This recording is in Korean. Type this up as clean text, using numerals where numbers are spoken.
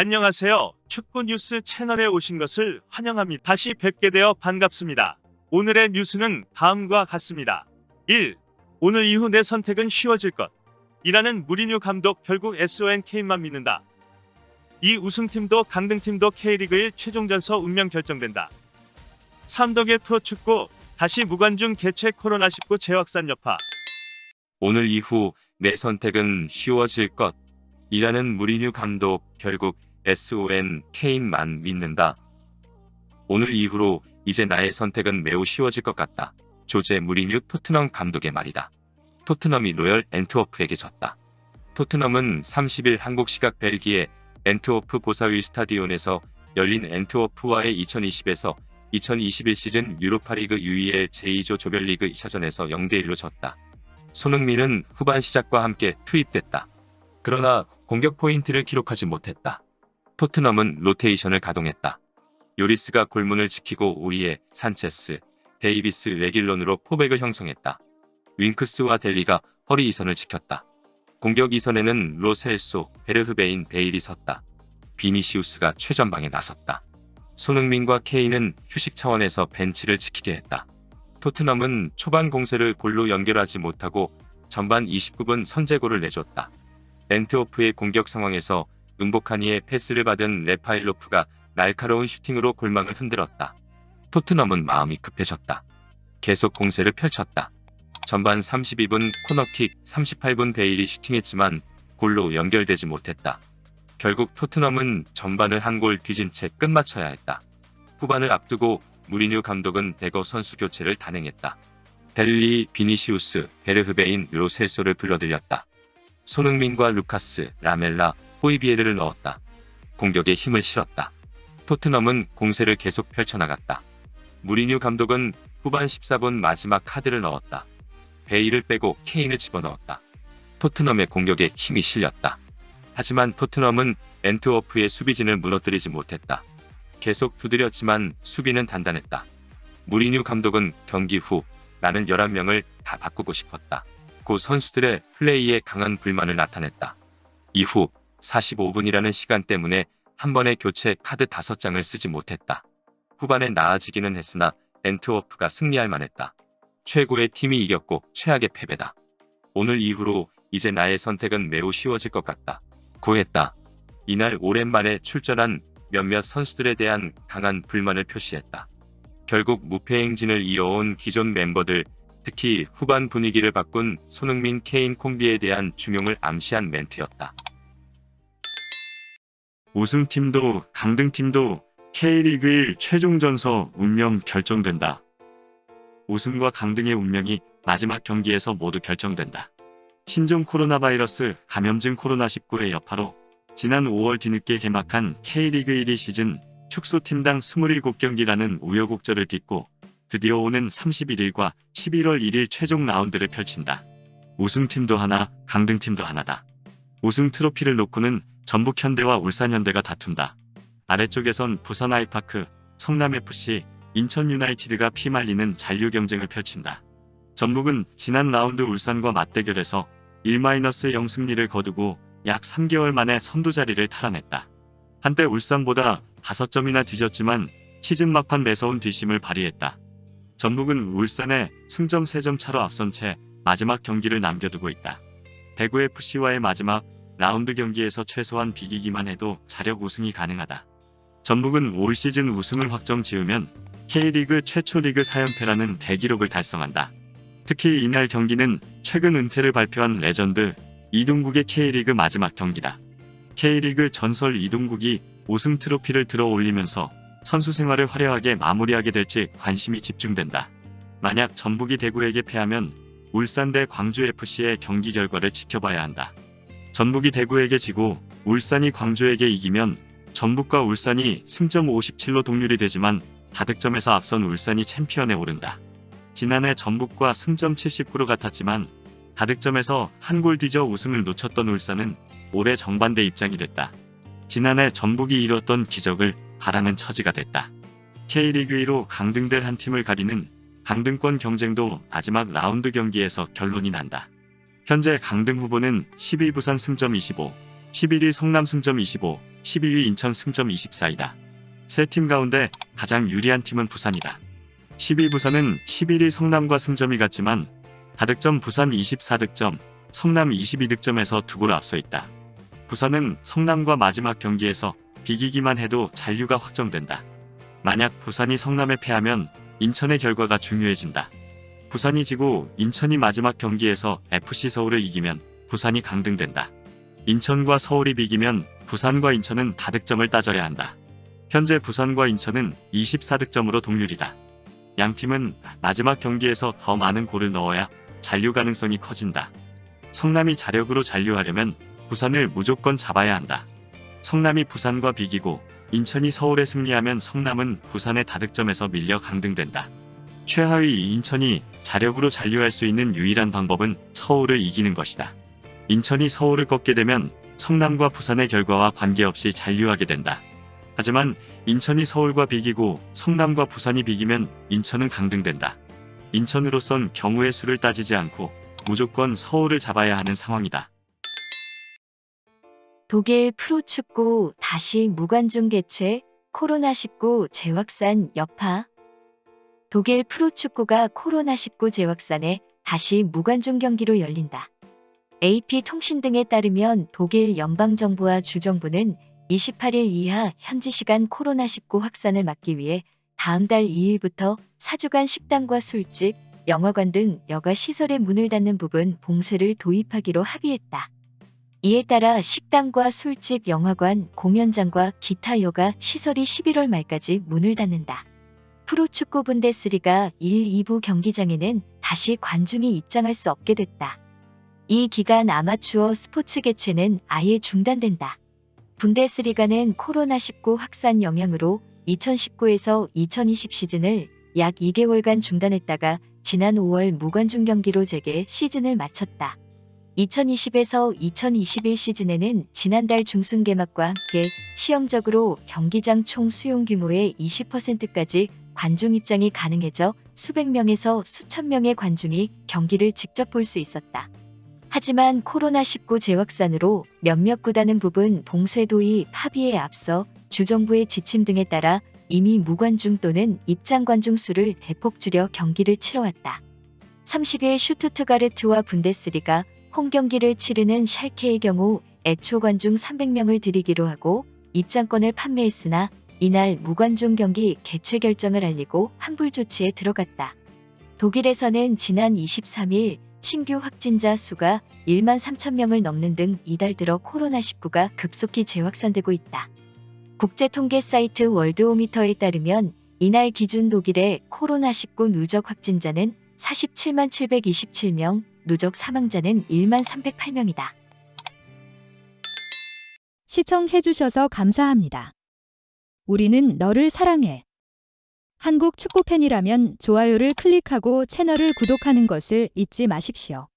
안녕하세요. 축구 뉴스 채널에 오신 것을 환영합니다. 다시 뵙게 되어 반갑습니다. 오늘의 뉴스는 다음과 같습니다. 1. 오늘 이후 내 선택은 쉬워질 것. 이라는 무리뉴 감독 결국 SONK만 믿는다. 2. 우승팀도 강등팀도 K리그1 최종전서 운명 결정된다. 3. 독일 프로축구 다시 무관중 개최 코로나19 재확산 여파. 오늘 이후 내 선택은 쉬워질 것. 이라는 무리뉴 감독 결국 SONK만 믿는다. 오늘 이후로 이제 나의 선택은 매우 쉬워질 것 같다. 조제 무리뉴 토트넘 감독의 말이다. 토트넘이 로열 앤트워프에게 졌다. 토트넘은 30일 한국 시각 벨기에 앤트워프 보사위 스타디온에서 열린 앤트워프와의 2020에서 2021 시즌 유로파리그 UEL 제2조 조별리그 2차전에서 0대1로 졌다. 손흥민은 후반 시작과 함께 투입됐다. 그러나 공격 포인트를 기록하지 못했다. 토트넘은 로테이션을 가동했다. 요리스가 골문을 지키고 우리의 산체스, 데이비스 레길론으로 포백을 형성했다. 윙크스와 델리가 허리 이선을 지켰다. 공격 이선에는 로셀소, 베르흐베인, 베일이 섰다. 비니시우스가 최전방에 나섰다. 손흥민과 케인은 휴식 차원에서 벤치를 지키게 했다. 토트넘은 초반 공세를 골로 연결하지 못하고 전반 29분 선제골을 내줬다. 앤트워프의 공격 상황에서 은보카니의 패스를 받은 레파일로프가 날카로운 슈팅으로 골망을 흔들었다. 토트넘은 마음이 급해졌다. 계속 공세를 펼쳤다. 전반 32분 코너킥, 38분 베일이 슈팅했지만 골로 연결되지 못했다. 결국 토트넘은 전반을 한 골 뒤진 채 끝마쳐야 했다. 후반을 앞두고 무리뉴 감독은 대거 선수 교체를 단행했다. 델리, 비니시우스, 베르흐베인, 로셀소를 불러들였다. 손흥민과 루카스, 라멜라, 호이비에르를 넣었다. 공격에 힘을 실었다. 토트넘은 공세를 계속 펼쳐나갔다. 무리뉴 감독은 후반 14분 마지막 카드를 넣었다. 베일을 빼고 케인을 집어넣었다. 토트넘의 공격에 힘이 실렸다. 하지만 토트넘은 앤트워프의 수비진을 무너뜨리지 못했다. 계속 두드렸지만 수비는 단단했다. 무리뉴 감독은 경기 후 나는 11명을 다 바꾸고 싶었다. 고 선수들의 플레이에 강한 불만을 나타냈다. 이후 45분이라는 시간 때문에 한 번에 교체 카드 5장을 쓰지 못했다. 후반에 나아지기는 했으나 앤트워프가 승리할 만했다. 최고의 팀이 이겼고 최악의 패배다. 오늘 이후로 이제 나의 선택은 매우 쉬워질 것 같다. 고했다. 이날 오랜만에 출전한 몇몇 선수들에 대한 강한 불만을 표시했다. 결국 무패 행진을 이어온 기존 멤버들, 특히 후반 분위기를 바꾼 손흥민 케인 콤비에 대한 중용을 암시한 멘트였다. 우승팀도 강등팀도 K리그1 최종전서 운명 결정된다. 우승과 강등의 운명이 마지막 경기에서 모두 결정된다. 신종 코로나 바이러스 감염증 코로나19의 여파로 지난 5월 뒤늦게 개막한 K리그 1위 시즌 축소팀당 27경기라는 우여곡절을 딛고 드디어 오는 31일과 11월 1일 최종 라운드를 펼친다. 우승팀도 하나, 강등팀도 하나다. 우승 트로피를 놓고는 전북현대와 울산현대가 다툰다. 아래쪽에선 부산 아이파크, 성남FC, 인천 유나이티드가 피말리는 잔류 경쟁을 펼친다. 전북은 지난 라운드 울산과 맞대결에서 1-0 승리를 거두고 약 3개월 만에 선두 자리를 탈환했다. 한때 울산보다 5점이나 뒤졌지만 시즌 막판 매서운 뒷심을 발휘했다. 전북은 울산에 승점 3점 차로 앞선 채 마지막 경기를 남겨두고 있다. 대구FC와의 마지막 라운드 경기에서 최소한 비기기만 해도 자력 우승이 가능하다. 전북은 올 시즌 우승을 확정 지으면 K리그 최초 리그 4연패라는 대기록을 달성한다. 특히 이날 경기는 최근 은퇴를 발표한 레전드 이동국의 K리그 마지막 경기다. K리그 전설 이동국이 우승 트로피를 들어 올리면서 선수 생활을 화려하게 마무리하게 될지 관심이 집중된다. 만약 전북이 대구에게 패하면 울산 대 광주FC의 경기 결과를 지켜봐야 한다. 전북이 대구에게 지고 울산이 광주에게 이기면 전북과 울산이 승점 57로 동률이 되지만 다득점에서 앞선 울산이 챔피언에 오른다. 지난해 전북과 승점 79로 같았지만 다득점에서 한 골 뒤져 우승을 놓쳤던 울산은 올해 정반대 입장이 됐다. 지난해 전북이 이뤘던 기적을 바라는 처지가 됐다. K리그 1로 강등될 한 팀을 가리는 강등권 경쟁도 마지막 라운드 경기에서 결론이 난다. 현재 강등 후보는 12 부산 승점 25, 11위 성남 승점 25, 12위 인천 승점 24이다. 세 팀 가운데 가장 유리한 팀은 부산이다. 10위 부산은 11위 성남과 승점이 같지만 다득점 부산 24득점, 성남 22득점에서 2골 앞서 있다. 부산은 성남과 마지막 경기에서 비기기만 해도 잔류가 확정된다. 만약 부산이 성남에 패하면 인천의 결과가 중요해진다. 부산이 지고 인천이 마지막 경기에서 FC 서울을 이기면 부산이 강등된다. 인천과 서울이 비기면 부산과 인천은 다득점을 따져야 한다. 현재 부산과 인천은 24득점으로 동률이다. 양 팀은 마지막 경기에서 더 많은 골을 넣어야 잔류 가능성이 커진다. 성남이 자력으로 잔류하려면 부산을 무조건 잡아야 한다. 성남이 부산과 비기고 인천이 서울에 승리하면 성남은 부산의 다득점에서 밀려 강등된다. 최하위 인천이 자력으로 잔류할 수 있는 유일한 방법은 서울을 이기는 것이다. 인천이 서울을 꺾게 되면 성남과 부산의 결과와 관계없이 잔류하게 된다. 하지만 인천이 서울과 비기고 성남과 부산이 비기면 인천은 강등된다. 인천으로선 경우의 수를 따지지 않고 무조건 서울을 잡아야 하는 상황이다. 독일 프로축구 다시 무관중 개최, 코로나19 재확산 여파. 독일 프로축구가 코로나19 재확산에 다시 무관중 경기로 열린다. AP통신 등에 따르면 독일 연방정부와 주정부는 28일 이하 현지 시간 코로나19 확산을 막기 위해 다음 달 2일부터 4주간 식당과 술집, 영화관 등 여가 시설의 문을 닫는 부분 봉쇄를 도입하기로 합의했다. 이에 따라 식당과 술집, 영화관, 공연장과 기타 여가 시설이 11월 말까지 문을 닫는다. 프로축구 분데스리가 1, 2부 경기장에는 다시 관중이 입장할 수 없게 됐다. 이 기간 아마추어 스포츠 개최는 아예 중단된다. 분데스리가는 코로나19 확산 영향으로 2019에서 2020 시즌을 약 2개월간 중단했다가 지난 5월 무관중 경기로 재개 시즌을 마쳤다. 2020에서 2021 시즌에는 지난달 중순 개막과 함께 시험적으로 경기장 총 수용 규모의 20%까지 관중 입장이 가능해져 수백 명에서 수천 명의 관중이 경기를 직접 볼 수 있었다. 하지만 코로나19 재확산으로 몇몇 구단은 부분 봉쇄 도입 합의에 앞서 주정부의 지침 등에 따라 이미 무관중 또는 입장 관중 수를 대폭 줄여 경기를 치러왔다. 30일 슈투트가르트와 분데스리가 홈 경기를 치르는 샬케의 경우 애초 관중 300명을 들이기로 하고 입장권을 판매했으나 이날 무관중 경기 개최 결정을 알리고 환불 조치에 들어갔다. 독일에서는 지난 23일 신규 확진자 수가 1만 3천 명을 넘는 등 이달 들어 코로나19가 급속히 재확산되고 있다. 국제통계 사이트 월드오미터에 따르면 이날 기준 독일의 코로나19 누적 확진자는 47만 727명, 누적 사망자는 1만 308명이다. 시청해주셔서 감사합니다. 우리는 너를 사랑해. 한국 축구팬이라면 좋아요를 클릭하고 채널을 구독하는 것을 잊지 마십시오.